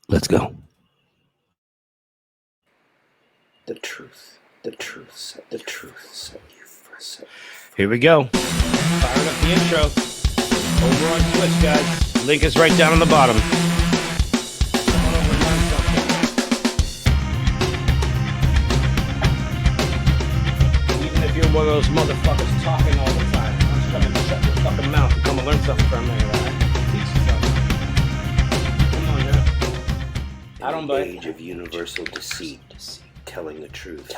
Let's go. The truth set you free. Here we go. Firing up the intro. Over on Twitch, guys. Link is right down on the bottom. Come on over and learn something. Even if you're one of those motherfuckers talking all the time, I'm just coming to shut your fucking mouth and come and learn something from me, right? Teach you something. Come on, man. I don't bite. In the age of universal deceit, telling the truth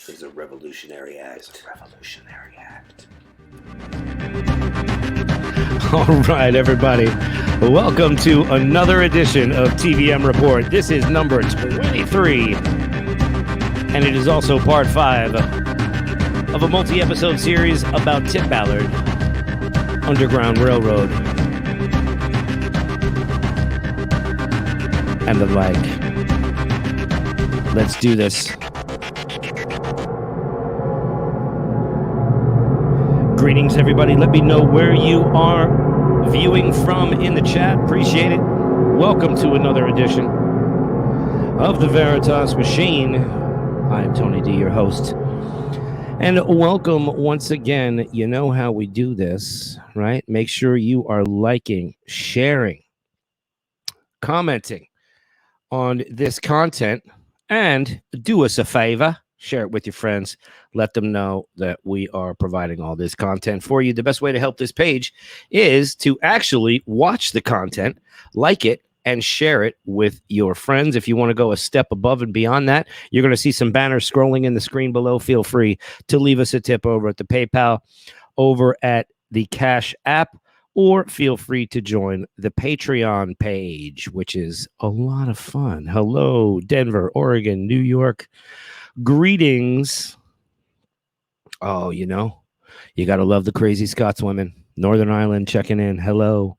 is a revolutionary act. All right, everybody. Welcome to another edition of TVM Report. This is number 23, and it is also part 5 of a multi-episode series about Tim Ballard, Underground Railroad, and the like. Let's do this. Greetings, everybody. Let me know where you are viewing from in the chat. Appreciate it. Welcome to another edition of The Veritas Machine. I'm Tony D, your host. And welcome once again. You know how we do this, right? Make sure you are liking, sharing, commenting on this content, and do us a favor. Share it with your friends. Let them know that we are providing all this content for you. The best way to help this page is to actually watch the content, like it, and share it with your friends. If you want to go a step above and beyond that, you're going to see some banners scrolling in the screen below. Feel free to leave us a tip over at the PayPal, over at the CashApp, or feel free to join the Patreon page, which is a lot of fun. Hello, Denver, Oregon, New York. Greetings. Oh, you know, you got to love the crazy Scots women. Northern Ireland checking in. Hello.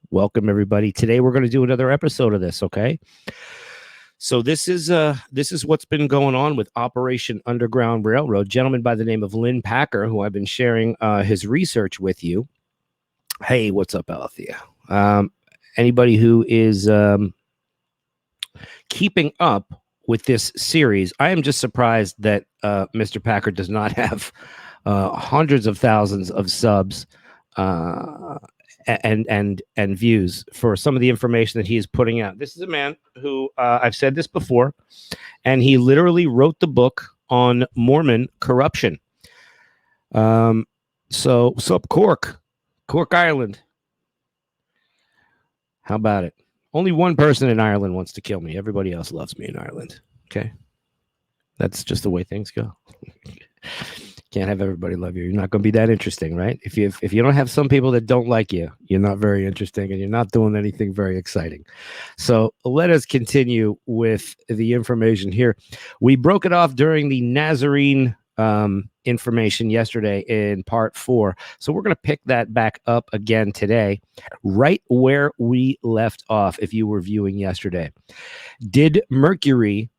Welcome, everybody. Today we're going to do another episode of this, okay? So this is what's been going on with Operation Underground Railroad. Gentleman by the name of Lynn Packer, who I've been sharing his research with you. Hey, what's up, Alethea? Anybody who is keeping up with this series, I am just surprised that Mr. Packer does not have hundreds of thousands of subs and views for some of the information that he is putting out. This is a man who I've said this before, and he literally wrote the book on Mormon corruption. So sup, Cork, Ireland. How about it? Only one person in Ireland wants to kill me. Everybody else loves me in Ireland. Okay. That's just the way things go. Can't have everybody love you. You're not going to be that interesting, right? If you don't have some people that don't like you, you're not very interesting and you're not doing anything very exciting. So let us continue with the information here. We broke it off during the Nazarene information yesterday in part 4. So we're going to pick that back up again today, right where we left off. If you were viewing yesterday, did Mercury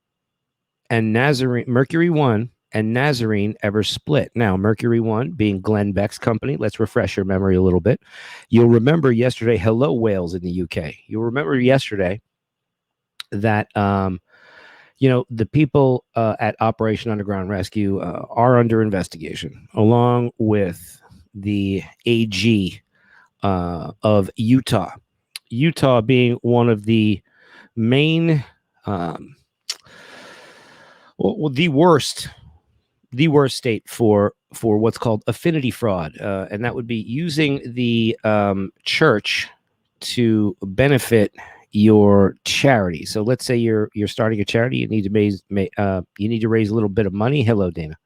1 and Nazarene ever split? Now, Mercury 1 being Glenn Beck's company. Let's refresh your memory a little bit. You'll remember yesterday, hello, Wales in the UK. You'll remember yesterday that the people at Operation Underground Rescue are under investigation, along with the AG of Utah. Utah being one of the main, the worst state for what's called affinity fraud, and that would be using the church to benefit your charity. So let's say you're starting a charity. You need to raise a little bit of money. Hello, Dana.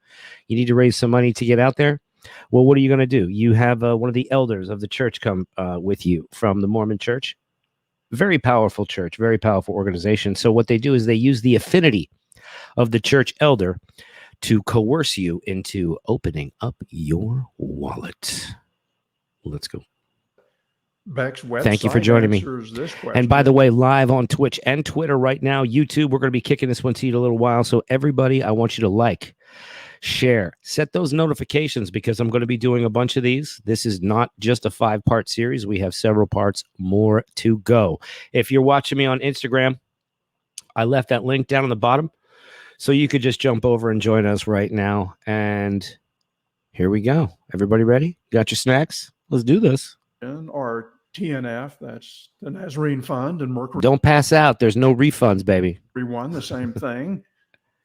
You need to raise some money to get out there. Well, what are you going to do? You have one of the elders of the church come with you from the Mormon Church. Very powerful church, very powerful organization. So what they do is they use the affinity of the church elder to coerce you into opening up your wallet. Let's go. Beck's website. Thank you for joining me. And by the way, live on Twitch and Twitter right now, YouTube, we're going to be kicking this one to you in a little while. So everybody, I want you to like, share, set those notifications, because I'm going to be doing a bunch of these. This is not just a 5-part series. We have several parts more to go. If you're watching me on Instagram, I left that link down on the bottom, so you could just jump over and join us right now. And here we go. Everybody ready? Got your snacks? Let's do this. Or TNF, that's the Nazarene Fund, and Mercury Don't pass out. There's no refunds, baby. One, the same thing.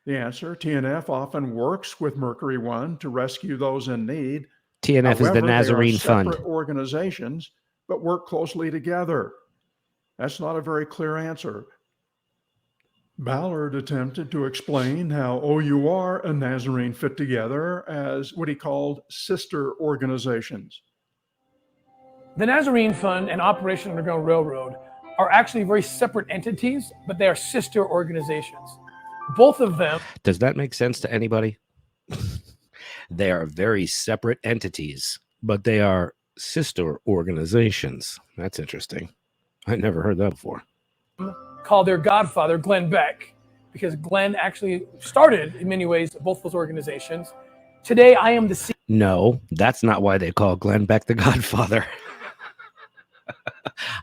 The answer, TNF often works with Mercury One to rescue those in need. TNF is the However, Nazarene they are Fund. separate organizations, but work closely together. That's not a very clear answer. Ballard attempted to explain how O.U.R and Nazarene fit together as what he called sister organizations. The Nazarene Fund and Operation Underground Railroad are actually very separate entities, but they are sister organizations. Both of them. Does that make sense to anybody? They are very separate entities, but they are sister organizations. That's interesting. I never heard that before. Call their godfather Glenn Beck, because Glenn actually started in many ways both those organizations. Today, I am the CEO. No, that's not why they call Glenn Beck the Godfather.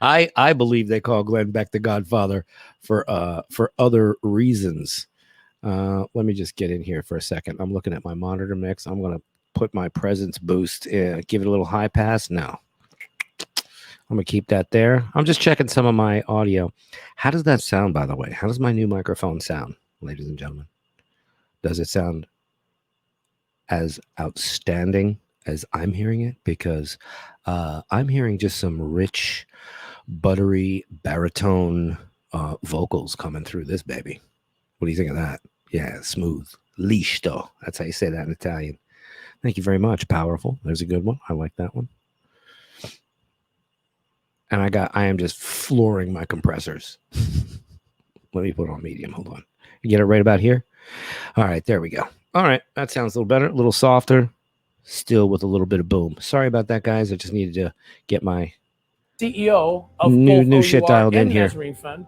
I believe they call Glenn Beck the Godfather for other reasons. Let me just get in here for a second. I'm looking at my monitor mix. I'm going to put my presence boost in, give it a little high pass. No, I'm going to keep that there. I'm just checking some of my audio. How does that sound, by the way? How does my new microphone sound, ladies and gentlemen? Does it sound as outstanding as I'm hearing it? Because I'm hearing just some rich, buttery baritone vocals coming through this baby. What do you think of that? Yeah, smooth. Listo. That's how you say that in Italian. Thank you very much. Powerful. There's a good one. I like that one. And I am just flooring my compressors. Let me put on medium. Hold on. You get it right about here? All right, there we go. All right, that sounds a little better, a little softer, still with a little bit of boom. Sorry about that, guys. I just needed to get my CEO of new both shit O.U.R dialed in and here. Nazarene Fund.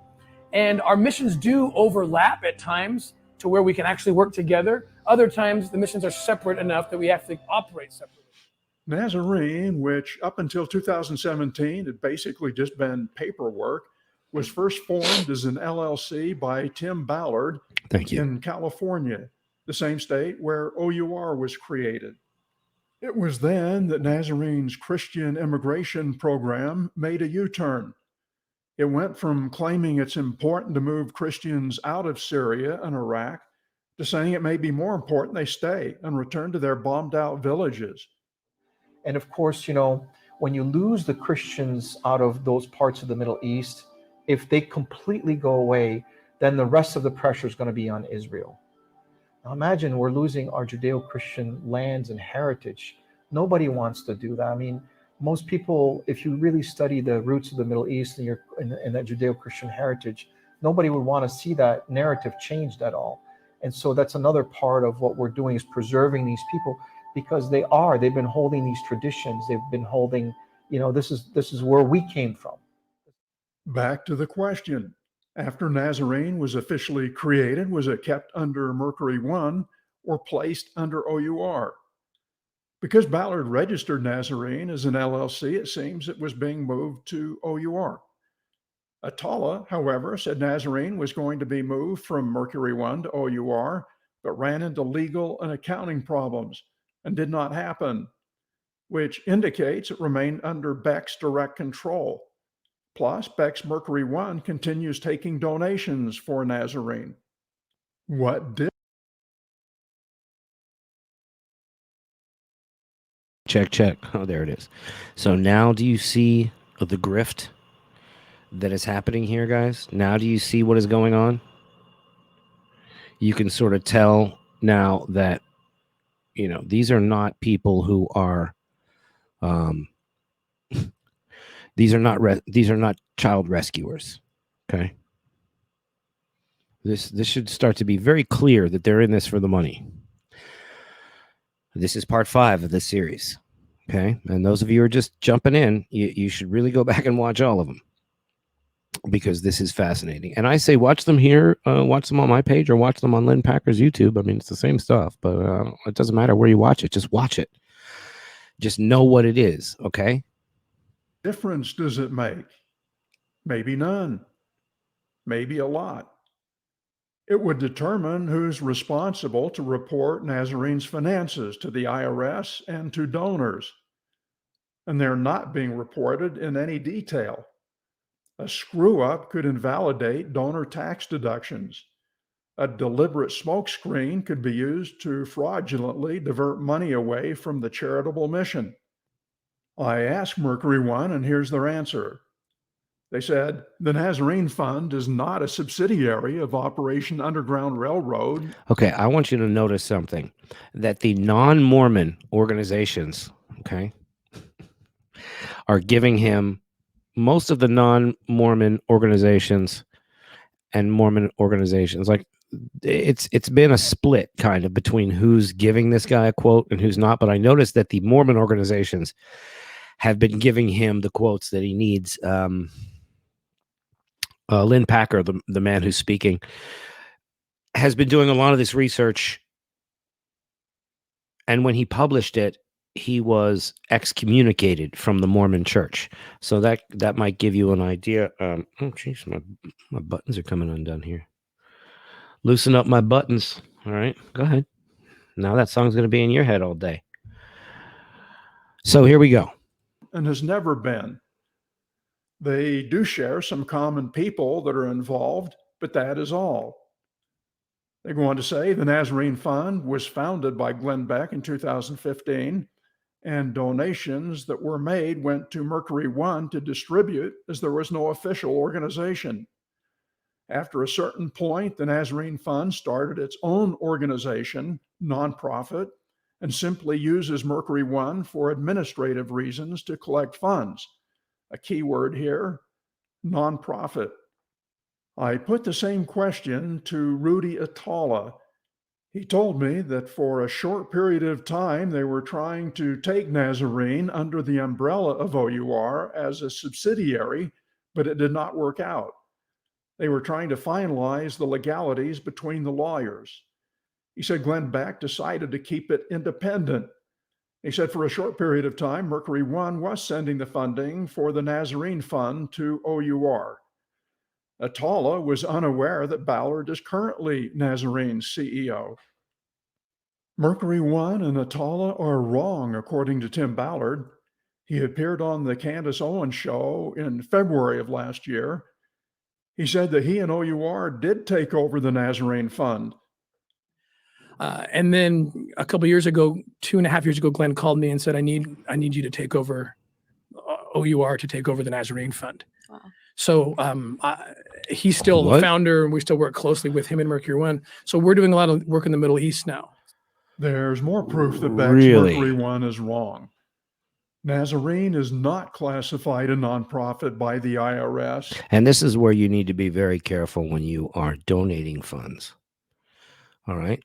And our missions do overlap at times to where we can actually work together. Other times, the missions are separate enough that we have to operate separately. Nazarene, which up until 2017 had basically just been paperwork, was first formed as an LLC by Tim Ballard in California, the same state where O.U.R was created. It was then that Nazarene's Christian immigration program made a U-turn. It went from claiming it's important to move Christians out of Syria and Iraq to saying it may be more important they stay and return to their bombed out villages. And of course, you know, when you lose the Christians out of those parts of the Middle East, if they completely go away, then the rest of the pressure is going to be on Israel. Now imagine we're losing our Judeo-Christian lands and heritage. Nobody wants to do that. I mean, most people, if you really study the roots of the Middle East and that Judeo-Christian heritage, nobody would want to see that narrative changed at all. And so that's another part of what we're doing, is preserving these people, because they've been holding these traditions. They've been holding, you know, this is where we came from. Back to the question. After Nazarene was officially created, was it kept under Mercury One or placed under O.U.R? Because Ballard registered Nazarene as an LLC, it seems it was being moved to O.U.R. Atala, however, said Nazarene was going to be moved from Mercury One to O.U.R, but ran into legal and accounting problems and did not happen, which indicates it remained under Beck's direct control. Plus, Beck's Mercury One continues taking donations for Nazarene. What did? Check. Oh, there it is. So now do you see the grift that is happening here, guys? Now do you see what is going on? You can sort of tell now that, you know, these are not people who are, these are not child rescuers. Okay. This should start to be very clear that they're in this for the money. This is part 5 of this series. Okay. And those of you who are just jumping in, you should really go back and watch all of them. because this is fascinating. And I say watch them here, watch them on my page, or watch them on Lynn Packer's YouTube. I mean, it's the same stuff, but it doesn't matter where you watch it. Just watch it. Just know what it is, okay? Difference does it make? Maybe none. Maybe a lot. It would determine who's responsible to report Nazarene's finances to the IRS and to donors. And they're not being reported in any detail. A screw-up could invalidate donor tax deductions. A deliberate smokescreen could be used to fraudulently divert money away from the charitable mission. I asked Mercury One, and here's their answer. They said, the Nazarene Fund is not a subsidiary of Operation Underground Railroad. Okay, I want you to notice something, that the non-Mormon organizations, okay, are giving him, most of the non-Mormon organizations and Mormon organizations, like it's been a split kind of between who's giving this guy a quote and who's not. But I noticed that the Mormon organizations have been giving him the quotes that he needs. Lynn Packer, the man who's speaking, has been doing a lot of this research. And when he published it, he was excommunicated from the Mormon church. So that might give you an idea. Oh, geez, my buttons are coming undone here. Loosen up my buttons. All right, go ahead. Now that song's going to be in your head all day. So here we go. And has never been. They do share some common people that are involved, but that is all. They go on to say the Nazarene Fund was founded by Glenn Beck in 2015, and donations that were made went to Mercury One to distribute, as there was no official organization. After a certain point, the Nazarene Fund started its own organization, nonprofit, and simply uses Mercury One for administrative reasons to collect funds. A key word here, nonprofit. I put the same question to Rudy Atala. He told me that for a short period of time, they were trying to take Nazarene under the umbrella of O.U.R. as a subsidiary, but it did not work out. They were trying to finalize the legalities between the lawyers. He said Glenn Beck decided to keep it independent. He said for a short period of time, Mercury One was sending the funding for the Nazarene Fund to O.U.R. Atala was unaware that Ballard is currently Nazarene's CEO. Mercury One and Atala are wrong, according to Tim Ballard. He appeared on the Candace Owens show in February of last year. He said that he and O.U.R. did take over the Nazarene Fund. And then a couple of years ago, 2.5 years ago, Glenn called me and said, I need you to take over O.U.R. to take over the Nazarene Fund. Wow. So he's still the founder, and we still work closely with him and Mercury One. So we're doing a lot of work in the Middle East now. There's more proof that Beck's Mercury One is wrong. Nazarene is not classified a nonprofit by the IRS. And this is where you need to be very careful when you are donating funds. All right?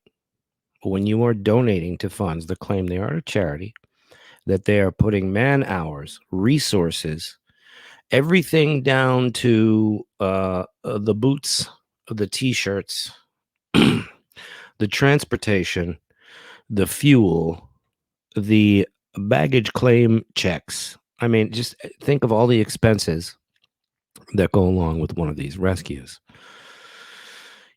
When you are donating to funds that claim they are a charity, that they are putting man hours, resources, everything down to the boots, the t-shirts, the transportation, the fuel, the baggage claim checks. I mean, just think of all the expenses that go along with one of these rescues.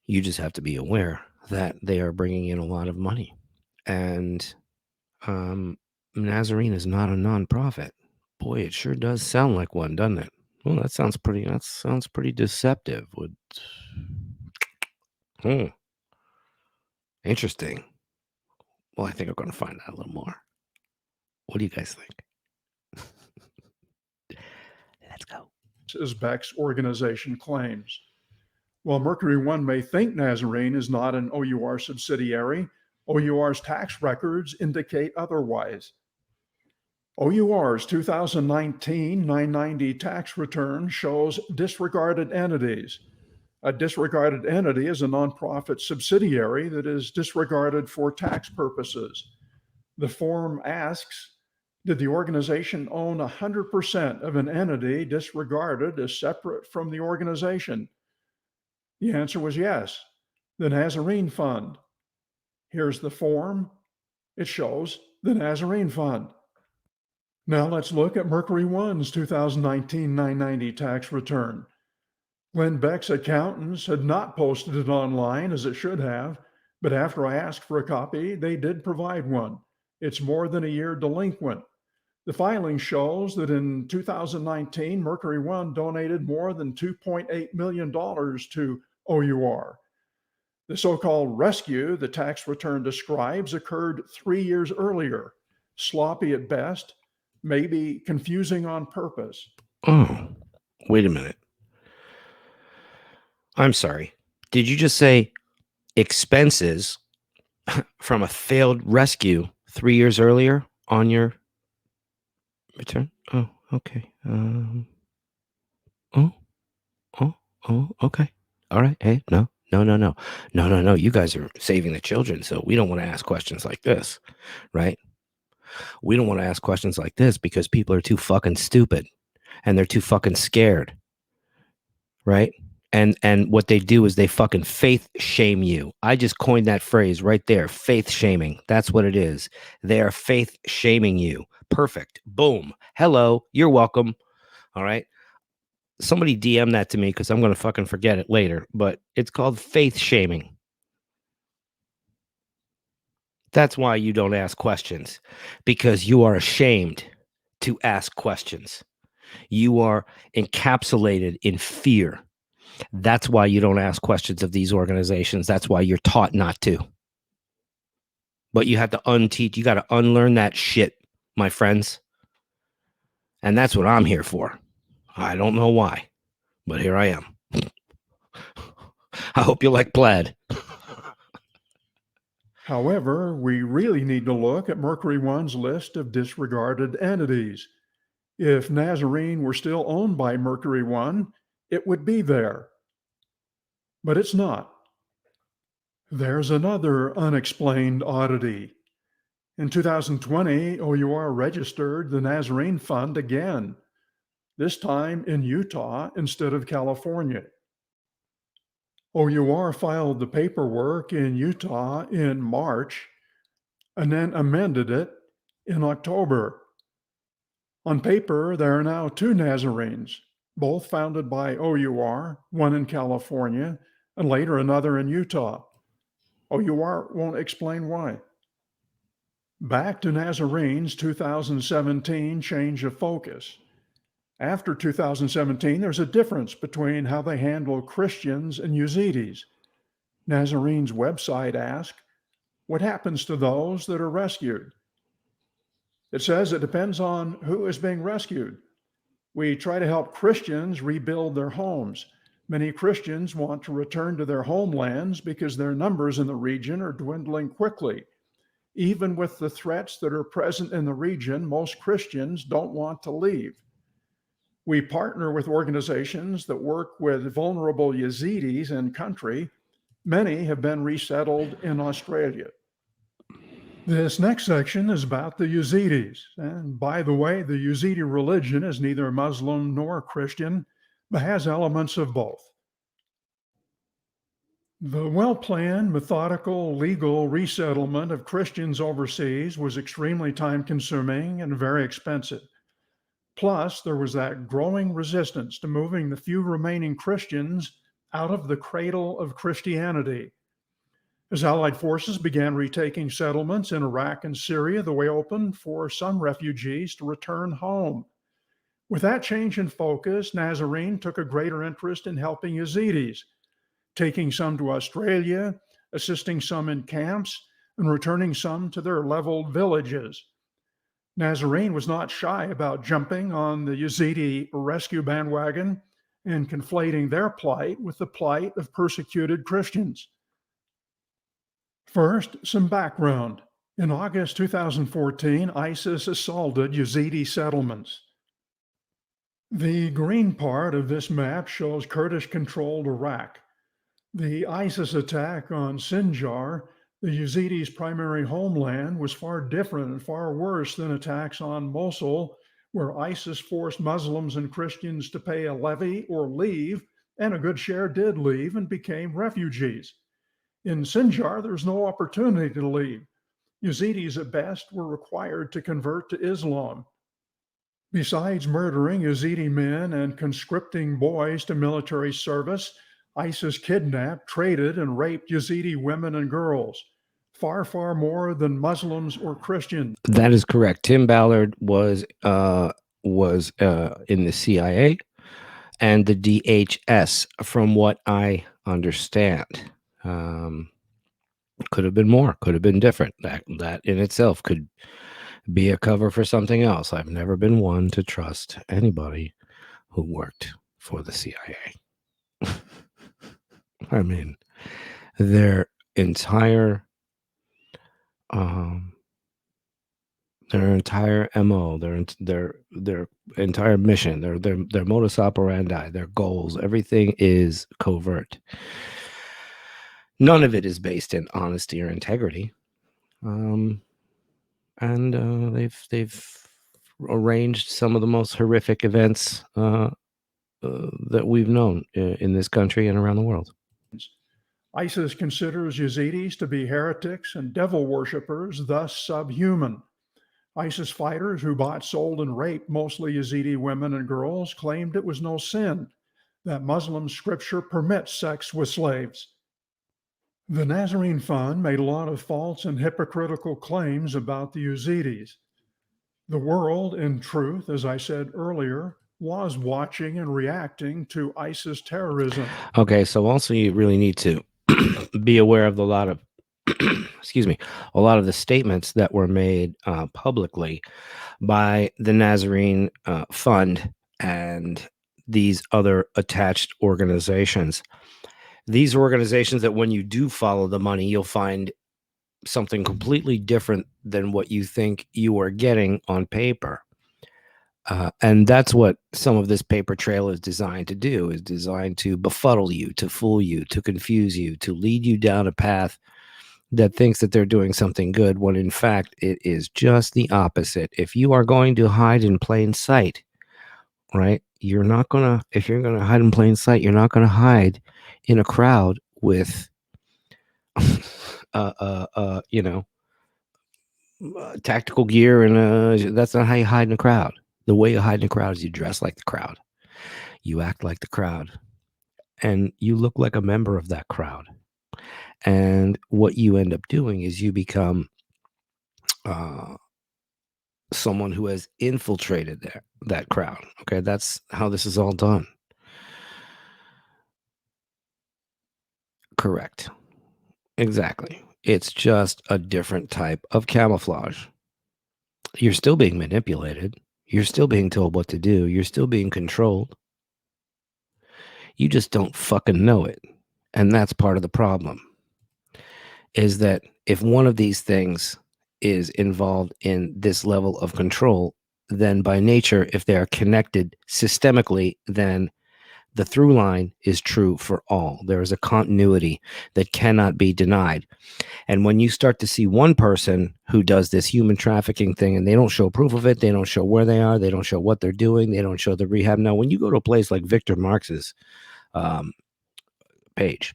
You just have to be aware that they are bringing in a lot of money. And Nazarene is not a nonprofit. Boy, it sure does sound like one, doesn't it? Well, that sounds pretty deceptive. Interesting. Well, I think I'm going to find out a little more. What do you guys think? Let's go. As Beck's organization claims. While Mercury One may think Nazarene is not an O.U.R. subsidiary, O.U.R.'s tax records indicate otherwise. O.U.R.'s 2019 990 tax return shows disregarded entities. A disregarded entity is a nonprofit subsidiary that is disregarded for tax purposes. The form asks, Did the organization own 100% of an entity disregarded as separate from the organization? The answer was yes, the Nazarene Fund. Here's the form. It shows the Nazarene Fund. Now let's look at Mercury One's 2019 990 tax return. Glenn Beck's accountants had not posted it online as it should have, but after I asked for a copy, they did provide one. It's more than a year delinquent. The filing shows that in 2019, Mercury One donated more than $2.8 million to O.U.R. The so-called rescue the tax return describes occurred 3 years earlier, sloppy at best, maybe confusing on purpose. Oh, wait a minute. I'm sorry. Did you just say expenses from a failed rescue 3 years earlier on your return? Oh, okay. Okay. All right. Hey, no. You guys are saving the children, so we don't want to ask questions like this, right? We don't want to ask questions like this because people are too fucking stupid and they're too fucking scared, right? And what they do is they fucking faith shame you. I just coined that phrase right there, faith shaming. That's what it is. They are faith shaming you. Perfect. Boom. Hello. You're welcome. All right. Somebody DM that to me because I'm going to fucking forget it later, but it's called faith shaming. That's why you don't ask questions, because you are ashamed to ask questions. You are encapsulated in fear. That's why you don't ask questions of these organizations. That's why you're taught not to. But you have to unteach. You got to unlearn that shit, my friends. And that's what I'm here for. I don't know why, but here I am. I hope you like plaid. However, we really need to look at Mercury One's list of disregarded entities. If Nazarene were still owned by Mercury One, it would be there. But it's not. There's another unexplained oddity. In 2020, O.U.R. registered the Nazarene Fund again, this time in Utah instead of California. O.U.R. filed the paperwork in Utah in March and then amended it in October. On paper, there are now two Nazarenes, both founded by O.U.R., one in California and later another in Utah. O.U.R. won't explain why. Back to Nazarene's 2017 change of focus. After 2017, there's a difference between how they handle Christians and Yazidis. Nazarene's website asks, what happens to those that are rescued? It says it depends on who is being rescued. We try to help Christians rebuild their homes. Many Christians want to return to their homelands because their numbers in the region are dwindling quickly. Even with the threats that are present in the region, most Christians don't want to leave. We partner with organizations that work with vulnerable Yazidis in country. Many have been resettled in Australia. This next section is about the Yazidis. And by the way, the Yazidi religion is neither Muslim nor Christian, but has elements of both. The well-planned, methodical, legal resettlement of Christians overseas was extremely time-consuming and very expensive. Plus, there was that growing resistance to moving the few remaining Christians out of the cradle of Christianity. As Allied forces began retaking settlements in Iraq and Syria, the way opened for some refugees to return home. With that change in focus, Nazarene took a greater interest in helping Yazidis, taking some to Australia, assisting some in camps, and returning some to their leveled villages. Nazarene was not shy about jumping on the Yazidi rescue bandwagon and conflating their plight with the plight of persecuted Christians. First, some background. In August 2014, ISIS assaulted Yazidi settlements. The green part of this map shows Kurdish-controlled Iraq. The ISIS attack on Sinjar, The Yazidis' primary homeland was far different and far worse than attacks on Mosul, where ISIS forced Muslims and Christians to pay a levy or leave, and a good share did leave and became refugees. In Sinjar, there's no opportunity to leave. Yazidis at best were required to convert to Islam. Besides murdering Yazidi men and conscripting boys to military service, ISIS kidnapped, traded, and raped Yazidi women and girls, far, far more than Muslims or Christians. That is correct. Tim Ballard was in the CIA and the DHS, from what I understand. Could have been more, could have been different. That in itself could be a cover for something else. I've never been one to trust anybody who worked for the CIA. I mean, their entire MO, their entire mission, their modus operandi, their goals, everything is covert. None of it is based in honesty or integrity. And they've arranged some of the most horrific events that we've known in this country and around the world. ISIS considers Yazidis to be heretics and devil worshippers, thus subhuman. ISIS fighters who bought, sold, and raped mostly Yazidi women and girls claimed it was no sin, that Muslim scripture permits sex with slaves. The Nazarene Fund made a lot of false and hypocritical claims about the Yazidis. The world, in truth, as I said earlier, was watching and reacting to ISIS terrorism. Okay, so also you really need to be aware of a lot of a lot of the statements that were made publicly by the Nazarene Fund and these other attached organizations. These organizations that when you do follow the money, you'll find something completely different than what you think you are getting on paper. And that's what some of this paper trail is designed to do, is designed to befuddle you, to fool you, to confuse you, to lead you down a path that thinks that they're doing something good, when in fact it is just the opposite. If you are going to hide in plain sight, right, if you're going to hide in plain sight, you're not going to hide in a crowd with, tactical gear. And that's not how you hide in a crowd. The way you hide in a crowd is you dress like the crowd. You act like the crowd. And you look like a member of that crowd. And what you end up doing is you become someone who has infiltrated that crowd. Okay, that's how this is all done. Correct. Exactly. It's just a different type of camouflage. You're still being manipulated. You're still being told what to do. You're still being controlled. You just don't fucking know it. And that's part of the problem. Is that if one of these things is involved in this level of control, then by nature, if they are connected systemically, then the through line is true for all. There is a continuity that cannot be denied. And when you start to see one person who does this human trafficking thing and they don't show proof of it, they don't show where they are, they don't show what they're doing, they don't show the rehab. Now, when you go to a place like Victor Marx's page,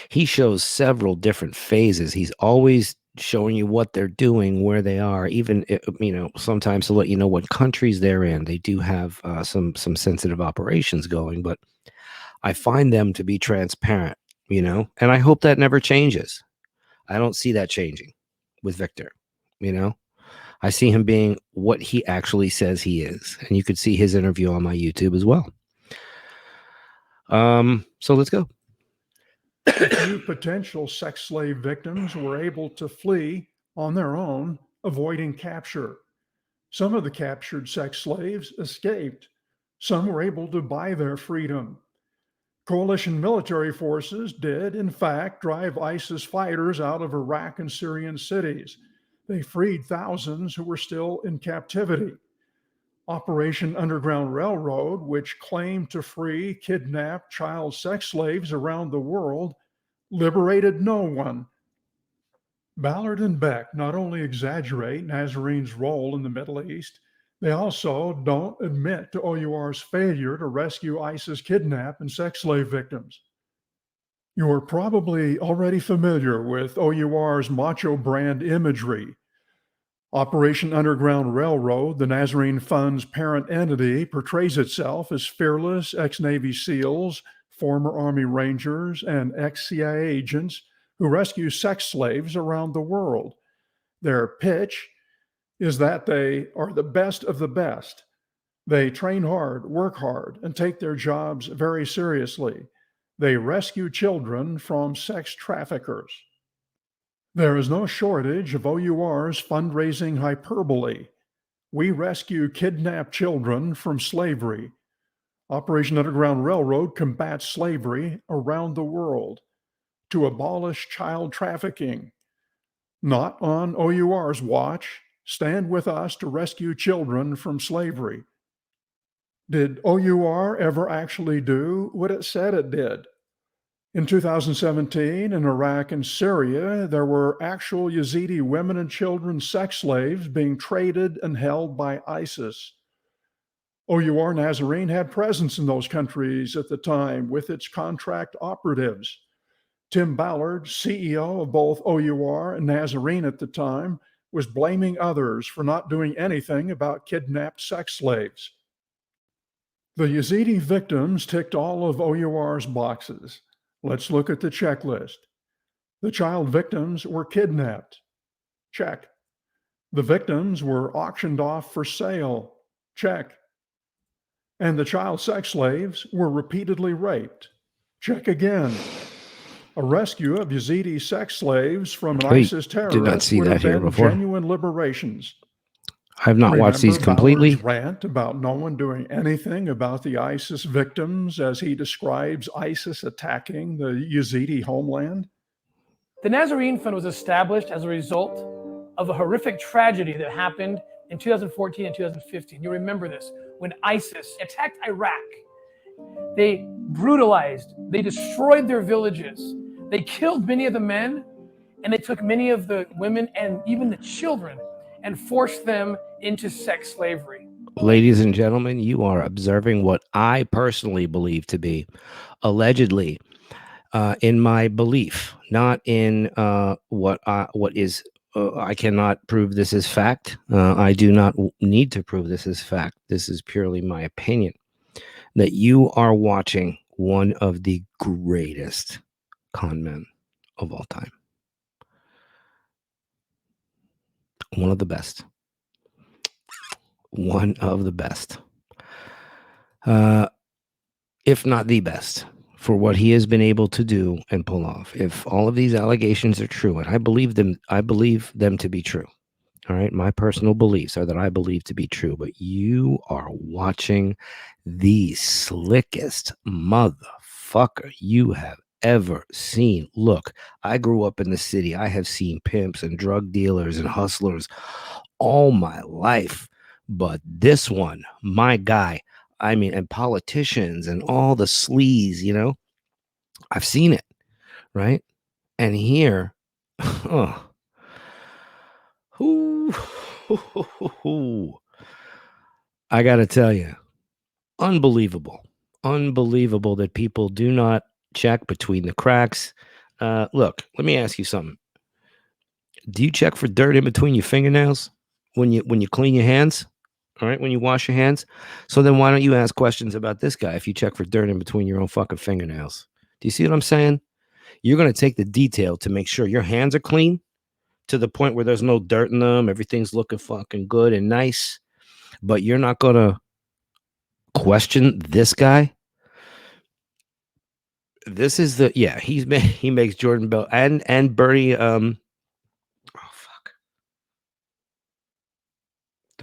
he shows several different phases. He's always showing you what they're doing, where they are, even, sometimes to let you know what countries they're in. They do have some sensitive operations going, but I find them to be transparent, and I hope that never changes. I don't see that changing with Victor, I see him being what he actually says he is. And you could see his interview on my YouTube as well. So let's go. A few potential sex slave victims were able to flee on their own, avoiding capture. Some of the captured sex slaves escaped. Some were able to buy their freedom. Coalition military forces did, in fact, drive ISIS fighters out of Iraq and Syrian cities. They freed thousands who were still in captivity. Operation Underground Railroad, which claimed to free kidnapped child sex slaves around the world, liberated no one, Ballard and Beck not only exaggerate Nazarene's role in the Middle East, they also don't admit to O.U.R.'s failure to rescue ISIS kidnap and sex slave victims. You are probably already familiar with O.U.R.'s macho brand imagery. Operation Underground Railroad, the Nazarene Fund's parent entity, portrays itself as fearless ex-Navy SEALs, former Army Rangers, and ex-CIA agents who rescue sex slaves around the world. Their pitch is that they are the best of the best. They train hard, work hard, and take their jobs very seriously. They rescue children from sex traffickers. There is no shortage of O.U.R.'s fundraising hyperbole. We rescue kidnapped children from slavery. Operation Underground Railroad combats slavery around the world to abolish child trafficking. Not on O.U.R.'s watch. Stand with us to rescue children from slavery. Did O.U.R. ever actually do what it said it did? In 2017, in Iraq and Syria, there were actual Yazidi women and children sex slaves being traded and held by ISIS. O.U.R. Nazarene had presence in those countries at the time with its contract operatives. Tim Ballard, CEO of both O.U.R. and Nazarene at the time, was blaming others for not doing anything about kidnapped sex slaves. The Yazidi victims ticked all of O.U.R.'s boxes. Let's look at the checklist. The child victims were kidnapped. Check. The victims were auctioned off for sale. Check. And the child sex slaves were repeatedly raped. Check again. A rescue of Yazidi sex slaves from an ISIS terrorist would have been genuine liberations. I've not watched these completely. Ballard's rant about no one doing anything about the ISIS victims as he describes ISIS attacking the Yazidi homeland? The Nazarene Fund was established as a result of a horrific tragedy that happened in 2014 and 2015. You remember this, when ISIS attacked Iraq. They brutalized, they destroyed their villages, they killed many of the men, and they took many of the women and even the children and forced them into sex slavery. Ladies and gentlemen, you are observing what I personally believe to be, allegedly, in my belief, not in what is. I cannot prove this as fact. I do not need to prove this as fact. This is purely my opinion. That you are watching one of the greatest con men of all time. One of the best. One of the best. If not the best, for what he has been able to do and pull off. If all of these allegations are true, and I believe them to be true. All right. My personal beliefs are that I believe to be true, but you are watching the slickest motherfucker you have ever seen. Look, I grew up in the city. I have seen pimps and drug dealers and hustlers all my life. But this one, my guy, I mean, and politicians and all the sleaze, you know, I've seen it. Right. And here, I got to tell you, unbelievable that people do not check between the cracks. Look, let me ask you something. Do you check for dirt in between your fingernails when you clean your hands? All right, when you wash your hands? So then why don't you ask questions about this guy if you check for dirt in between your own fucking fingernails? Do you see what I'm saying? You're going to take the detail to make sure your hands are clean to the point where there's no dirt in them. Everything's looking fucking good and nice. But you're not going to question this guy. This is the, yeah, he makes Jordan Bell and Bernie, the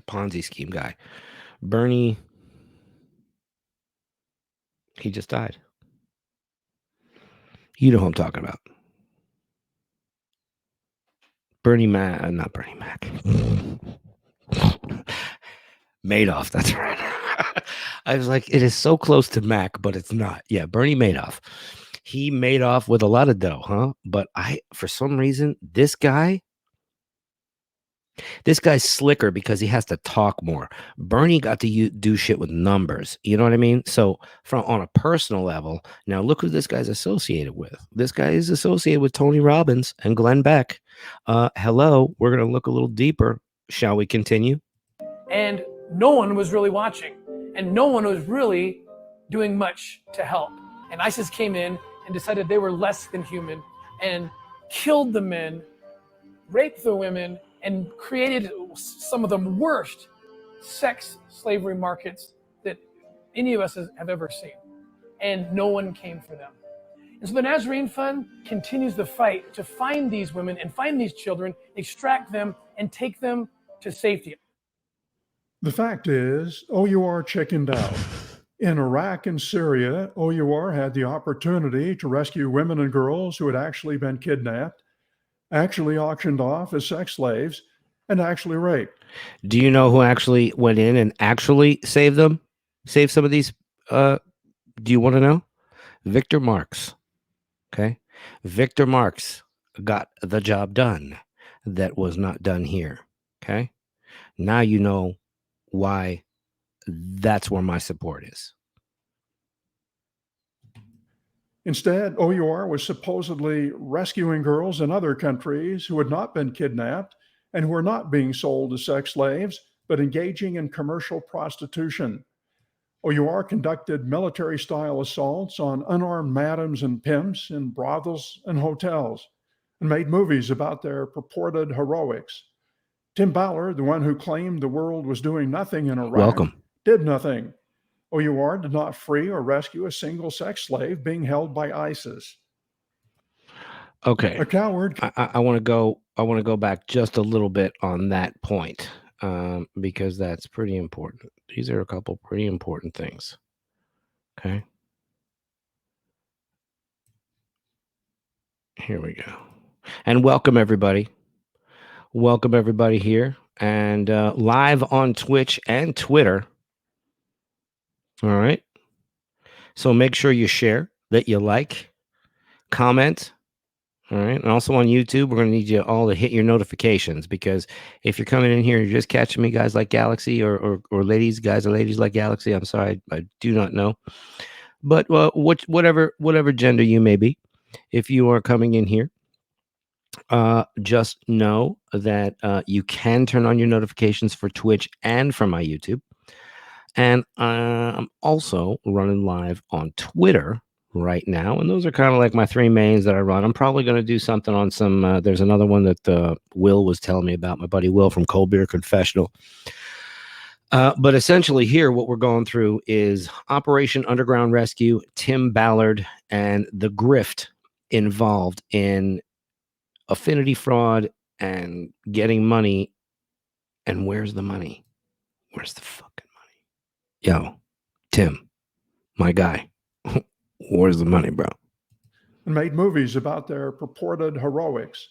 Ponzi scheme guy. Bernie, he just died. You know who I'm talking about. Bernie Mac, not Bernie Mac. Madoff, that's right. I was like, it is so close to Mac, but it's not. Yeah, Bernie Madoff. He made off with a lot of dough, huh? But for some reason, this guy This guy's slicker because he has to talk more. Bernie got to do shit with numbers. You know what I mean? So from on a personal level, now look who this guy's associated with. This guy is associated with Tony Robbins and Glenn Beck. Hello, we're going to look a little deeper. Shall we continue? And no one was really watching, and no one was really doing much to help. And ISIS came in and decided they were less than human and killed the men, raped the women, and created some of the worst sex slavery markets that any of us have ever seen. And no one came for them. And so the Nazarene Fund continues the fight to find these women and find these children, extract them, and take them to safety. The fact is, O.U.R. chickened out. In Iraq and Syria, O.U.R. had the opportunity to rescue women and girls who had actually been kidnapped, actually auctioned off as sex slaves, and actually raped. Do you know who actually went in and actually saved them? Saved some of these? Do you want to know? Victor Marx. Okay. Victor Marx got the job done that was not done here. Okay. Now you know why that's where my support is. Instead, O.U.R. was supposedly rescuing girls in other countries who had not been kidnapped and who were not being sold as sex slaves, but engaging in commercial prostitution. O.U.R. conducted military-style assaults on unarmed madams and pimps in brothels and hotels, and made movies about their purported heroics. Tim Ballard, the one who claimed the world was doing nothing in Iraq, did nothing. O.U.R. did not free or rescue a single sex slave being held by ISIS. Okay. A coward. I want to go. I want to go back just a little bit on that point, because that's pretty important. These are a couple pretty important things. Okay. Here we go. And welcome everybody. Welcome everybody here and live on Twitch and Twitter. All right. So make sure you share, that you like, comment. All right. And also on YouTube, we're going to need you all to hit your notifications, because if you're coming in here and you're just catching me, guys like Galaxy, or ladies, guys or ladies like Galaxy, I'm sorry, I do not know. But whatever gender you may be, if you are coming in here, just know that you can turn on your notifications for Twitch and for my YouTube. And I'm also running live on Twitter right now. And those are kind of like my three mains that I run. I'm probably going to do something on some, there's another one that Will was telling me about, my buddy Will from Cold Beer Confessional. But essentially here, what we're going through is Operation Underground Rescue, Tim Ballard, and the grift involved in affinity fraud and getting money. And where's the money? Where's the fucking money? Yo, Tim, my guy, where's the money, bro? And made movies about their purported heroics.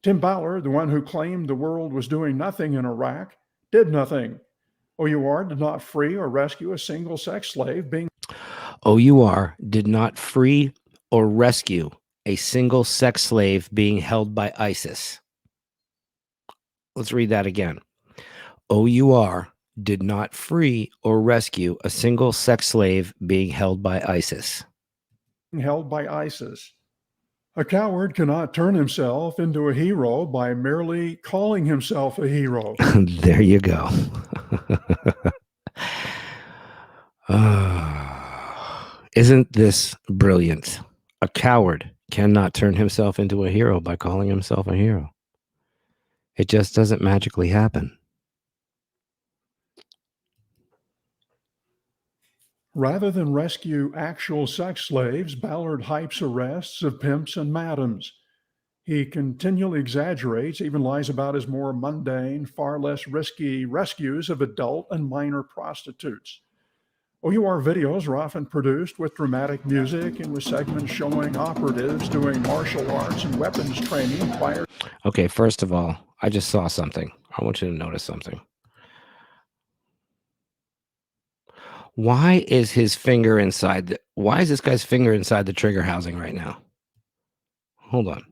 Tim Ballard, the one who claimed the world was doing nothing in Iraq, did nothing. O.U.R. did not free or rescue a single sex slave being... O.U.R. did not free or rescue a single sex slave being held by ISIS. Let's read that again. O.U.R. did not free or rescue a single sex slave being held by ISIS. Held by ISIS. A coward cannot turn himself into a hero by merely calling himself a hero. There you go. Isn't this brilliant? A coward cannot turn himself into a hero by calling himself a hero. It just doesn't magically happen. Rather than rescue actual sex slaves, Ballard hypes arrests of pimps and madams. He continually exaggerates, even lies about his more mundane, far less risky rescues of adult and minor prostitutes. O.U.R. videos are often produced with dramatic music and with segments showing operatives doing martial arts and weapons training prior. Okay, first of all, I just saw something. I want you to notice something. Why is his finger inside why is this guy's finger inside the trigger housing right now? Hold on.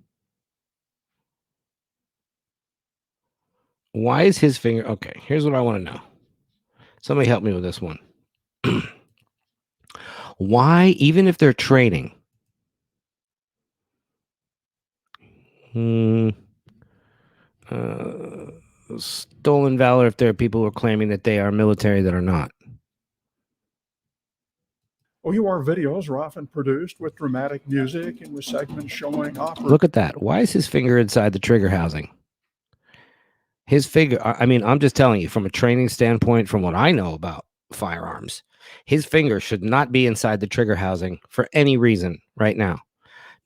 Why is his finger? Okay, here's what I want to know. Somebody help me with this one. Why, even if they're training, stolen valor if there are people who are claiming that they are military that are not? O.U.R. videos are often produced with dramatic music and with segments showing opera. Look at that. Why is his finger inside the trigger housing? His finger, I mean, I'm just telling you from a training standpoint, from what I know about firearms, his finger should not be inside the trigger housing for any reason right now.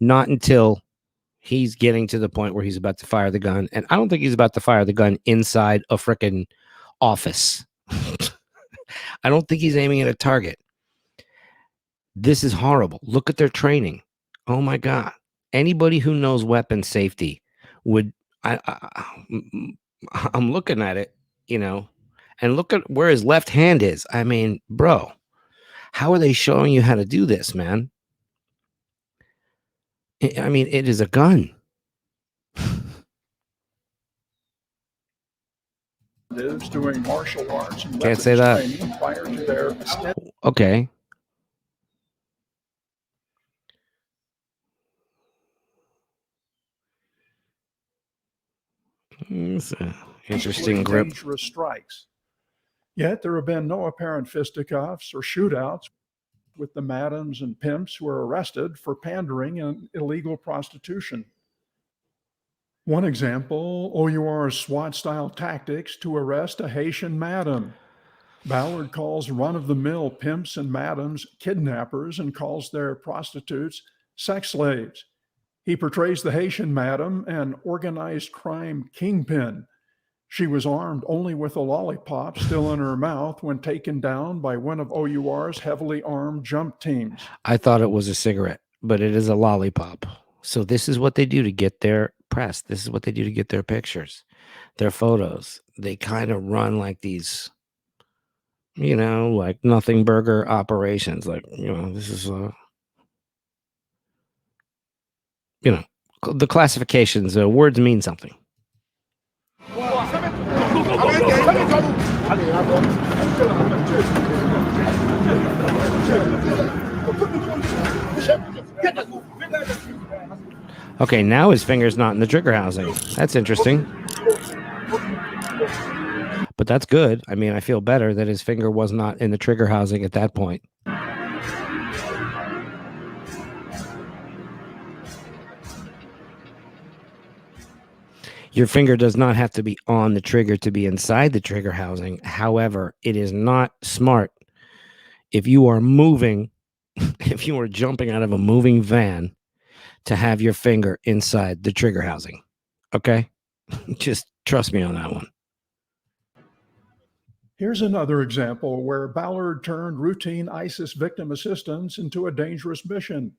Not until he's getting to the point where he's about to fire the gun. And I don't think he's about to fire the gun inside a frickin' office. I don't think he's aiming at a target. This is horrible. Look at their training. Oh my God. Anybody who knows weapon safety would, I'm looking at it, you know, and look at where his left hand is. I mean, bro, how are they showing you how to do this, man? I mean, it is a gun. Doing martial arts and Can't say that. training prior to their Okay. It's an interesting grip. dangerous strikes. Yet there have been no apparent fisticuffs or shootouts with the madams and pimps who were arrested for pandering and illegal prostitution. One example, O.U.R.'s SWAT-style tactics to arrest a Haitian madam. Ballard calls run-of-the-mill pimps and madams kidnappers and calls their prostitutes sex slaves. He portrays the Haitian madam an organized crime kingpin. She was armed only with a lollipop still in her mouth when taken down by one of O.U.R.'s heavily armed jump teams. I thought it was a cigarette, but it is a lollipop. So this is what they do to get their press. This is what they do to get their pictures, their photos. They kind of run like these, you know, like nothing burger operations. Like, you know, this is you know, the classifications, words mean something. Okay, now his finger's not in the trigger housing. That's interesting. But that's good. I mean, I feel better that his finger was not in the trigger housing at that point. Your finger does not have to be on the trigger to be inside the trigger housing. However, it is not smart if you are moving, if you are jumping out of a moving van, to have your finger inside the trigger housing. Okay? Just trust me on that one. Here's another example where Ballard turned routine ISIS victim assistance into a dangerous mission.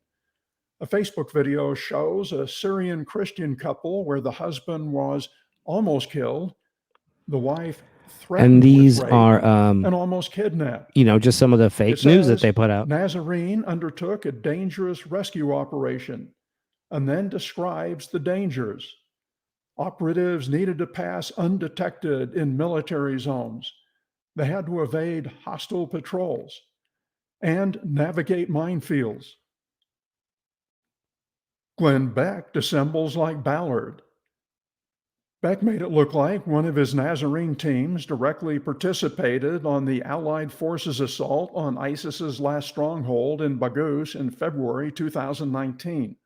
A Facebook video shows a Syrian Christian couple where the husband was almost killed, the wife threatened And these with rape, are, and almost kidnapped. you know, just some of the fake news that they put out. Nazarene undertook a dangerous rescue operation and then describes the dangers. Operatives needed to pass undetected in military zones. They had to evade hostile patrols and navigate minefields. Glenn Beck dissembles like Ballard. Beck made it look like one of his Nazarene teams directly participated on the Allied forces' assault on ISIS's last stronghold in Baghouz in February 2019.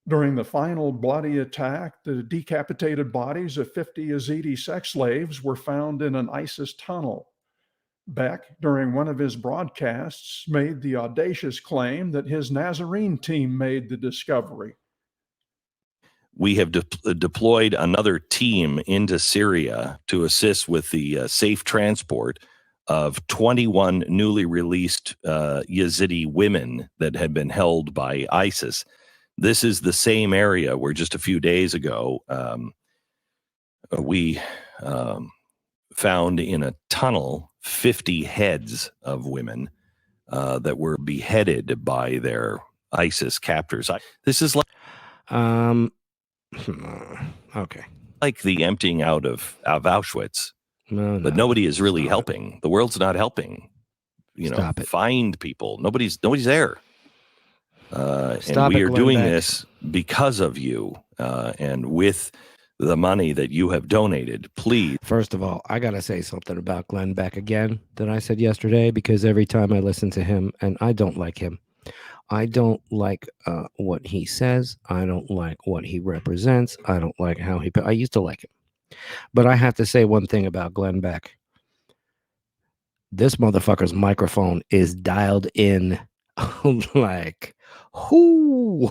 During the final bloody attack, the decapitated bodies of 50 Yazidi sex slaves were found in an ISIS tunnel. Beck, during one of his broadcasts, made the audacious claim that his Nazarene team made the discovery. We have deployed another team into Syria to assist with the safe transport of 21 newly released Yazidi women that had been held by ISIS. This is the same area where just a few days ago we found in a tunnel 50 heads of women that were beheaded by their ISIS captors. This is like... Okay. like the emptying out of Auschwitz, No, but no. nobody is really Stop it. helping. The world's not helping. You know, Stop it. find people. Nobody's there. And Stop we it, are Glenn doing Beck. this because of you, and with the money that you have donated. Please. First of all, I got to say something about Glenn Beck again that I said yesterday, because every time I listen to him, and I don't like him, I don't like what he says. I don't like what he represents. I don't like how I used to like him. But I have to say one thing about Glenn Beck. This motherfucker's microphone is dialed in like, whoo.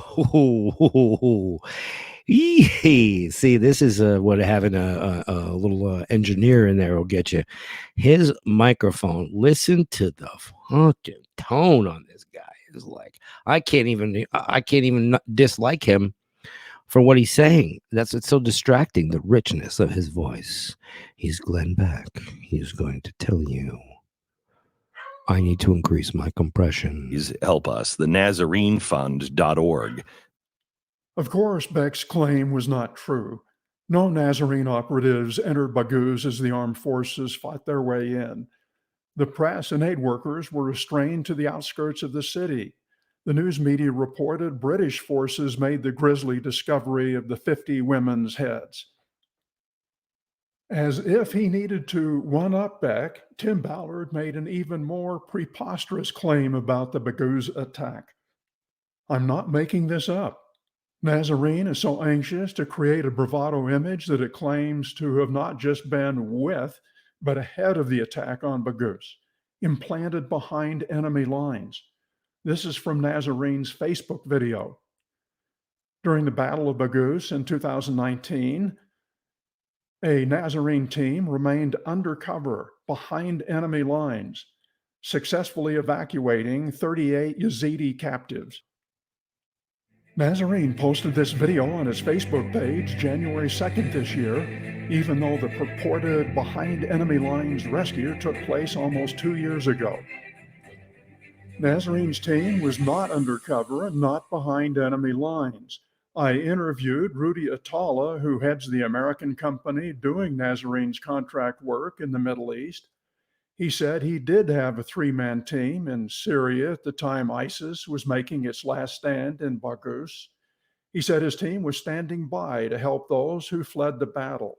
See, this is what having a little engineer in there will get you. His microphone, listen to the fucking tone on this guy. Is like, I can't even dislike him for what he's saying. It's so distracting, the richness of his voice. He's Glenn Beck. He's going to tell you, I need to increase my compression. Please help us. The NazareneFund.org. Of course, Beck's claim was not true. No Nazarene operatives entered Baghouz as the armed forces fought their way in. The press and aid workers were restrained to the outskirts of the city. The news media reported British forces made the grisly discovery of the 50 women's heads. As if he needed to one-up Beck, Tim Ballard made an even more preposterous claim about the Baghouz attack. I'm not making this up. Nazarene is so anxious to create a bravado image that it claims to have not just been with, but ahead of the attack on Baghouz, implanted behind enemy lines. This is from Nazarene's Facebook video. During the Battle of Baghouz in 2019, a Nazarene team remained undercover behind enemy lines, successfully evacuating 38 Yazidi captives. Nazarene posted this video on his Facebook page January 2nd this year, even though the purported behind enemy lines rescue took place almost 2 years ago. Nazarene's team was not undercover and not behind enemy lines. I interviewed Rudy Atala, who heads the American company doing Nazarene's contract work in the Middle East. He said he did have a 3-man team in Syria at the time ISIS was making its last stand in Baghouz. He said his team was standing by to help those who fled the battle.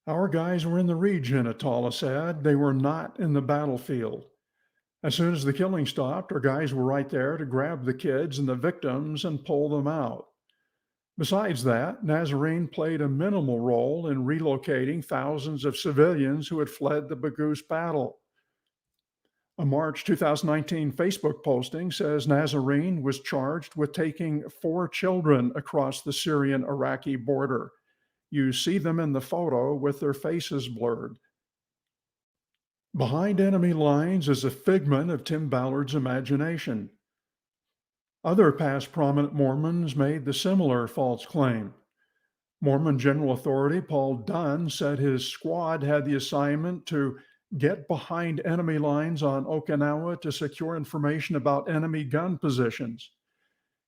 Our guys were in the region, Atala said. They were not in the battlefield. As soon as the killing stopped, our guys were right there to grab the kids and the victims and pull them out. Besides that, Nazarene played a minimal role in relocating thousands of civilians who had fled the Baghouz battle. A March 2019 Facebook posting says Nazarene was charged with taking 4 children across the Syrian-Iraqi border. You see them in the photo with their faces blurred. Behind enemy lines is a figment of Tim Ballard's imagination. Other past prominent Mormons made the similar false claim. Mormon General Authority Paul Dunn said his squad had the assignment to get behind enemy lines on Okinawa to secure information about enemy gun positions.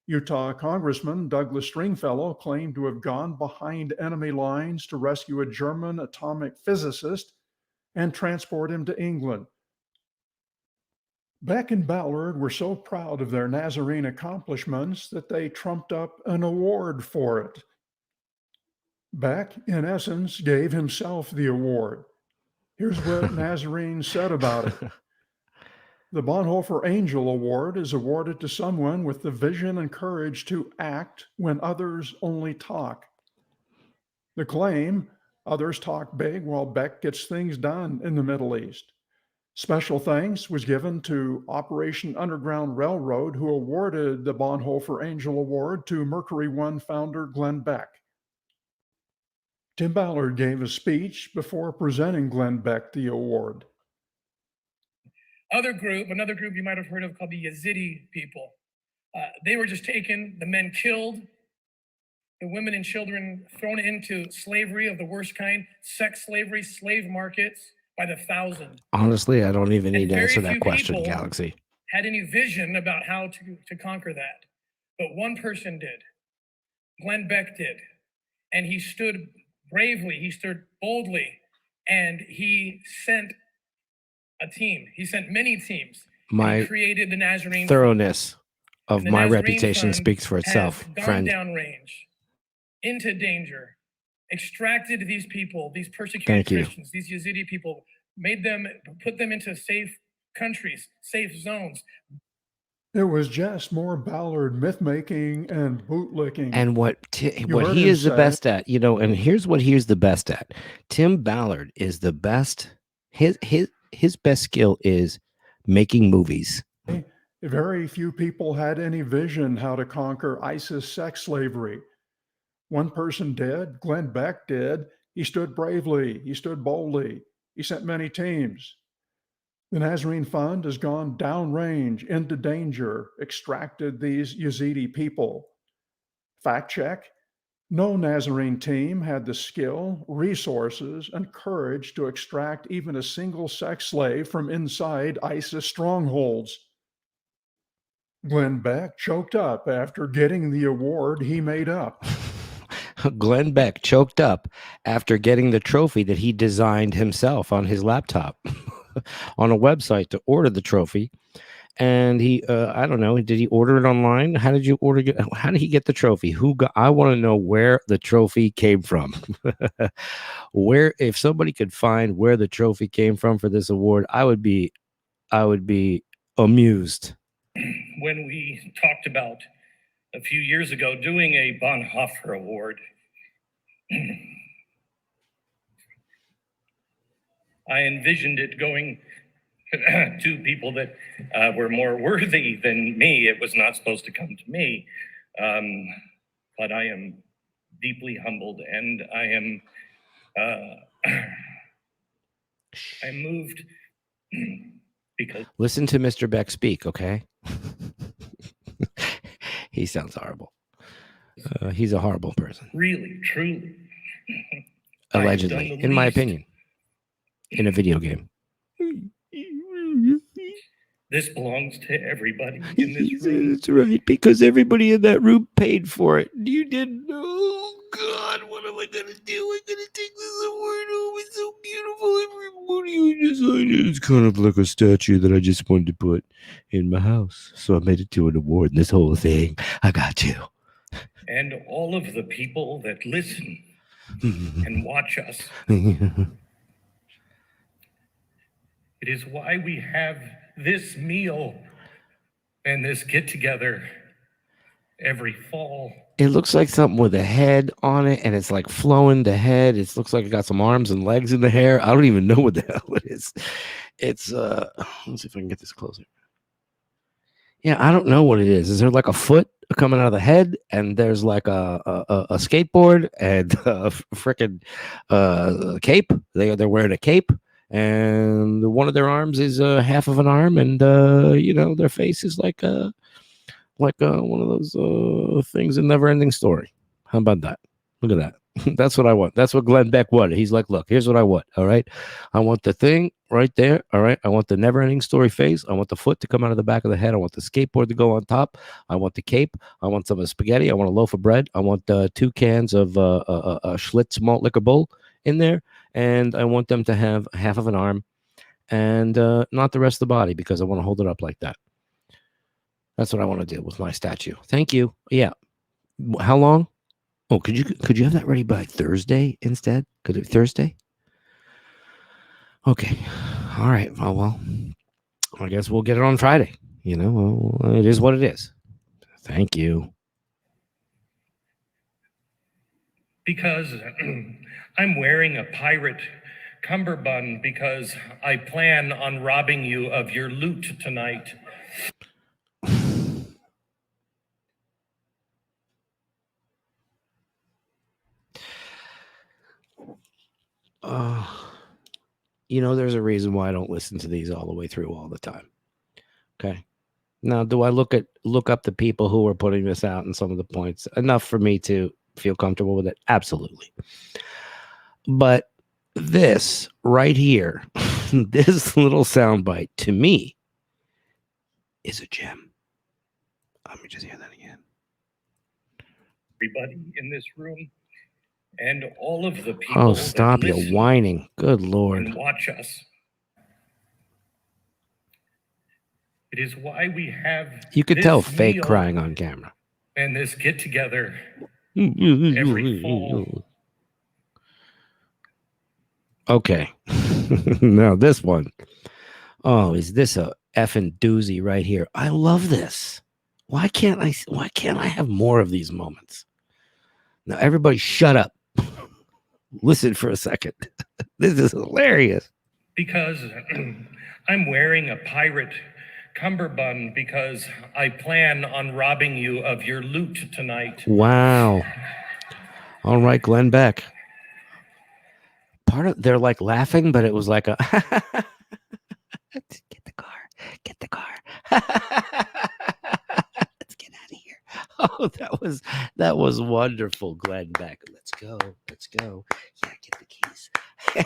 Utah Congressman Douglas Stringfellow claimed to have gone behind enemy lines to rescue a German atomic physicist and transport him to England. Beck and Ballard were so proud of their Nazarene accomplishments that they trumped up an award for it. Beck, in essence, gave himself the award. Here's what Nazarene said about it. The Bonhoeffer Angel Award is awarded to someone with the vision and courage to act when others only talk. The claim, others talk big while Beck gets things done in the Middle East. Special thanks was given to Operation Underground Railroad, who awarded the Bonhoeffer Angel Award to Mercury One founder Glenn Beck. Tim Ballard gave a speech before presenting Glenn Beck the award. Another group you might have heard of called the Yazidi people. They were just taken, the men killed, the women and children thrown into slavery of the worst kind, sex slavery, slave markets by the thousand. Honestly, I don't even need to very answer that few question, people Galaxy. Had any vision about how to conquer that. But one person did. Glenn Beck did. and he stood bravely, he stood boldly, and he sent a team. He sent many teams. And My he created the Nazarene Fund. thoroughness of And the my Nazarene reputation Fund speaks for itself, has gone friend. downrange into danger, extracted these people, these persecuted Thank you. Christians, these Yazidi people, put them into safe countries, safe zones. It was just more Ballard myth-making and bootlicking. And what heard he him is the say- best at, you know, and here's what he's the best at. Tim Ballard is the best. His best skill is making movies. Very few people had any vision how to conquer ISIS sex slavery. One person did, Glenn Beck did. He stood bravely, he stood boldly, he sent many teams. The Nazarene Fund has gone downrange into danger, extracted these Yazidi people. Fact check, no Nazarene team had the skill, resources, and courage to extract even a single sex slave from inside ISIS strongholds. Glenn Beck choked up after getting the award he made up. Glenn Beck choked up after getting the trophy that he designed himself on his laptop on a website to order the trophy. And he, I don't know, did he order it online? How did you order it? How did he get the trophy? I want to know where the trophy came from. If somebody could find where the trophy came from for this award, I would be amused. When we talked about a few years ago doing a Bonhoeffer Award, I envisioned it going to people that were more worthy than me. It was not supposed to come to me. But I am deeply humbled, and I am I'm moved because Listen to Mr. Beck speak, okay? He sounds horrible. He's a horrible person. really, truly, Allegedly, in my opinion, in a video game. this belongs to everybody in this room. That's right, because everybody in that room paid for it. You didn't. Oh God, what am I gonna do? I'm gonna take this award. Oh, it's so beautiful. Everybody you designed it. It's kind of like a statue that I just wanted to put in my house, so I made it to an award. And this whole thing, I got you. And all of the people that listen and watch us. It is why we have this meal and this get together every fall. It looks like something with a head on it, and it's like flowing the head. It looks like it got some arms and legs in the hair. I don't even know what the hell it is. It's let's see if I can get this closer. Yeah, I don't know what it is. Is there like a foot coming out of the head, and there's like a skateboard and a freaking cape? They're wearing a cape, and one of their arms is half of an arm, and you know, their face is like one of those things in Never Ending Story. How about that? Look at that. That's what I want. That's what Glenn Beck wanted. He's like, look, here's what I want. All right. I want the thing right there. All right. I want the Never Ending Story face. I want the foot to come out of the back of the head. I want the skateboard to go on top. I want the cape. I want some spaghetti. I want a loaf of bread. I want 2 cans of Schlitz malt liquor bowl in there. And I want them to have half of an arm and not the rest of the body, because I want to hold it up like that. That's what I want to do with my statue. Thank you. Yeah. How long? Oh, could you have that ready by Thursday instead? Could it Thursday? Okay. All right. Well, I guess we'll get it on Friday. You know, it is what it is. Thank you. Because I'm wearing a pirate cummerbund because I plan on robbing you of your loot tonight. You know, there's a reason why I don't listen to these all the way through all the time. Okay. Now, do I look up the people who are putting this out and some of the points enough for me to feel comfortable with it? Absolutely. But this right here, this little soundbite to me is a gem. Let me just hear that again. Everybody in this room, and all of the people Oh, that stop your listen whining. Good Lord. and watch us. It is why we have You could this tell fake meal crying on camera. and this get together every fall. Okay. Now this one. Oh, is this a effing doozy right here? I love this. Why can't I have more of these moments? Now everybody shut up. Listen for a second. This is hilarious. Because I'm wearing a pirate cummerbund because I plan on robbing you of your loot tonight. Wow. All right, Glenn Beck. They're like laughing, but it was like a get the car. Let's get out of here. Oh, that was wonderful, Glenn Beck. Let's go. Yeah, get the keys.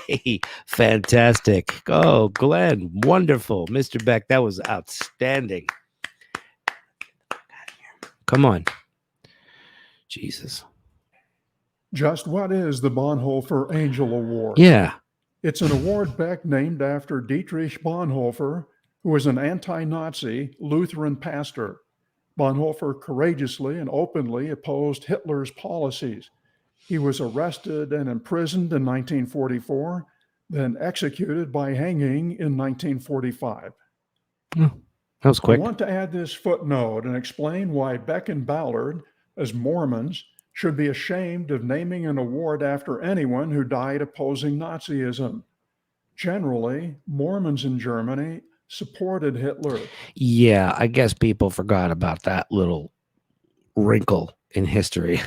Hey, fantastic. Oh, Glenn, wonderful. Mr. Beck, that was outstanding. Come on. Jesus. Just what is the Bonhoeffer Angel Award? Yeah. It's an award, Beck, named after Dietrich Bonhoeffer, who was an anti-Nazi Lutheran pastor. Bonhoeffer courageously and openly opposed Hitler's policies. He was arrested and imprisoned in 1944, then executed by hanging in 1945. That was quick. I want to add this footnote and explain why Beck and Ballard, as Mormons, should be ashamed of naming an award after anyone who died opposing Nazism. Generally, Mormons in Germany supported Hitler. Yeah, I guess people forgot about that little wrinkle in history.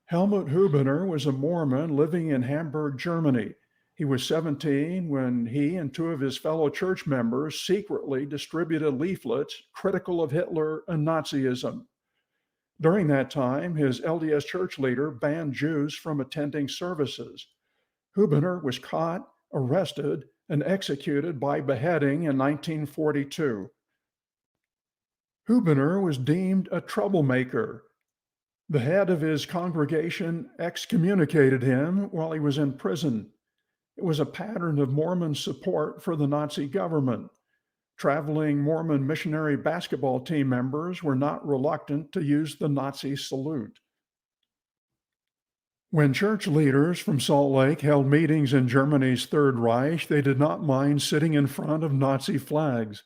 Helmut Hubener was a Mormon living in Hamburg, Germany. He was 17 when he and two of his fellow church members secretly distributed leaflets critical of Hitler and Nazism. During that time, his LDS church leader banned Jews from attending services. Hubener was caught, arrested, and executed by beheading in 1942. Hubener was deemed a troublemaker. The head of his congregation excommunicated him while he was in prison. It was a pattern of Mormon support for the Nazi government. Traveling Mormon missionary basketball team members were not reluctant to use the Nazi salute. When church leaders from Salt Lake held meetings in Germany's Third Reich, they did not mind sitting in front of Nazi flags.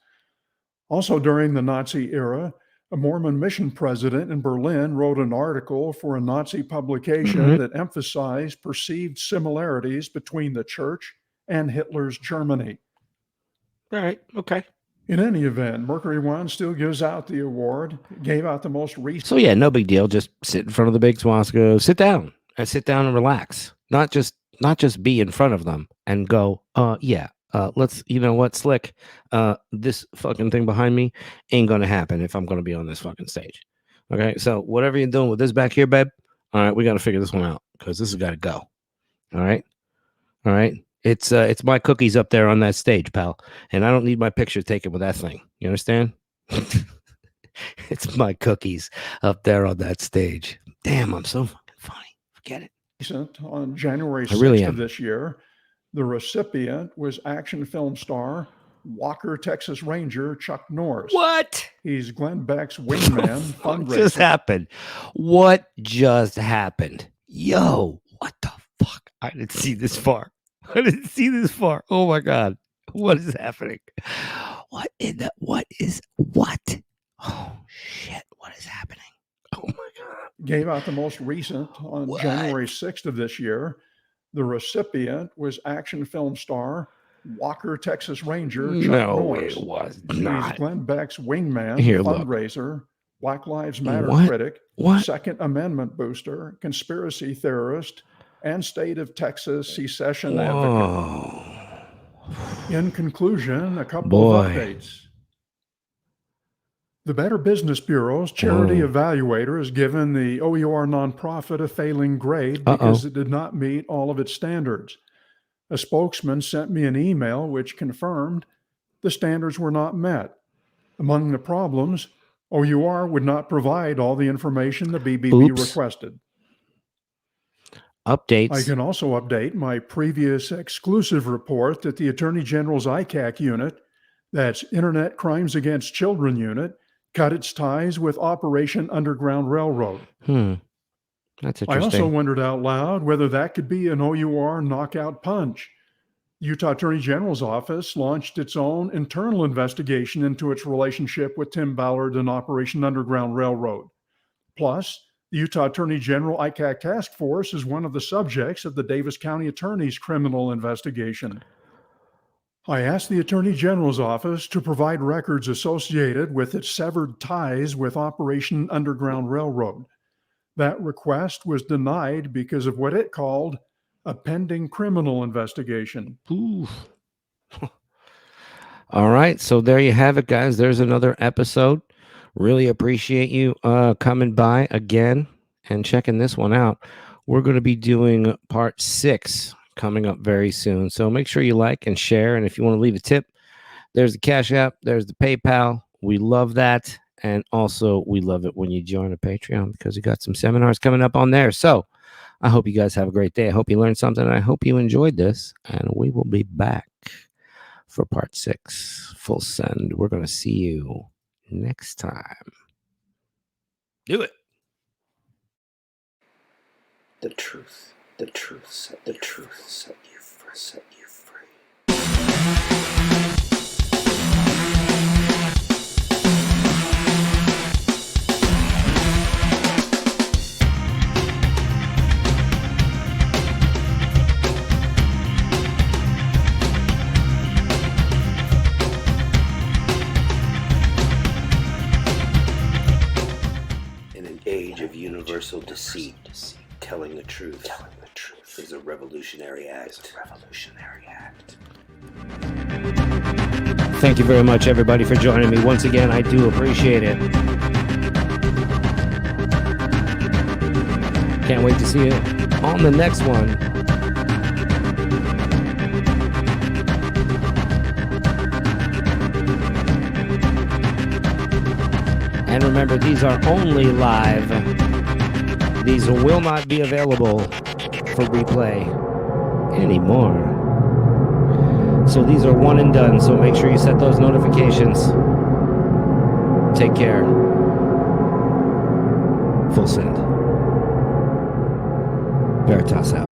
Also during the Nazi era, a Mormon mission president in Berlin wrote an article for a Nazi publication that emphasized perceived similarities between the church and Hitler's Germany. All right. Okay. In any event, Mercury One still gives out the award. It gave out the most recent. So yeah, no big deal. Just sit in front of the big swastika. Sit down and relax. Not just be in front of them and go, let's, you know what, Slick, this fucking thing behind me ain't gonna happen if I'm gonna be on this fucking stage. Okay, so whatever you're doing with this back here, babe, all right, we gotta figure this one out because this has got to go. All right. It's my cookies up there on that stage, pal, and I don't need my picture taken with that thing. You understand? It's my cookies up there on that stage. Damn, I'm so fucking funny. Forget it. On January 6th really of this year, the recipient was action film star Walker, Texas Ranger Chuck Norris. What? He's Glenn Beck's wingman What fundraiser. just happened? What just happened? Yo, what the fuck? I didn't see this far. Oh my God. What is happening? What? Oh shit. What is happening? Oh my God. Gave out the most recent on January 6th of this year. The recipient was action film star Walker, Texas Ranger Chuck Norris. It was He's not. Glenn Beck's wingman, Here, look. fundraiser, Black Lives Matter What? critic, What? Second Amendment booster, conspiracy theorist, and state of Texas secession advocate. Whoa. In conclusion, a couple Boy. of updates. The Better Business Bureau's charity evaluator has given the O.U.R. nonprofit a failing grade because it did not meet all of its standards. A spokesman sent me an email which confirmed the standards were not met. Among the problems, O.U.R. would not provide all the information the BBB requested. updates. I can also update my previous exclusive report that the Attorney General's ICAC unit, that's Internet Crimes Against Children unit, cut its ties with Operation Underground Railroad. That's I also interesting. wondered out loud whether that could be an O.U.R. knockout punch. The Utah Attorney General's office launched its own internal investigation into its relationship with Tim Ballard and Operation Underground Railroad. Plus, the Utah Attorney General ICAC Task Force is one of the subjects of the Davis County Attorney's criminal investigation. I asked the Attorney General's office to provide records associated with its severed ties with Operation Underground Railroad. That request was denied because of what it called a pending criminal investigation. Ooh. All right. So there you have it, guys. There's another episode. Really appreciate you coming by again and checking this one out. We're going to be doing part 6 coming up very soon. So make sure you like and share. And if you want to leave a tip, there's the Cash App, there's the PayPal. We love that. And also, we love it when you join a Patreon because we got some seminars coming up on there. So I hope you guys have a great day. I hope you learned something. I hope you enjoyed this. And we will be back for part 6. Full send. We're going to see you next time. Do it. The truth set you free. In an age of universal deceit, telling the truth is a revolutionary act. Thank you very much, everybody, for joining me. Once again, I do appreciate it. Can't wait to see you on the next one. And remember, these are only live. These will not be available for replay anymore. So these are one and done. So make sure you set those notifications. Take care. Full send. Veritas out.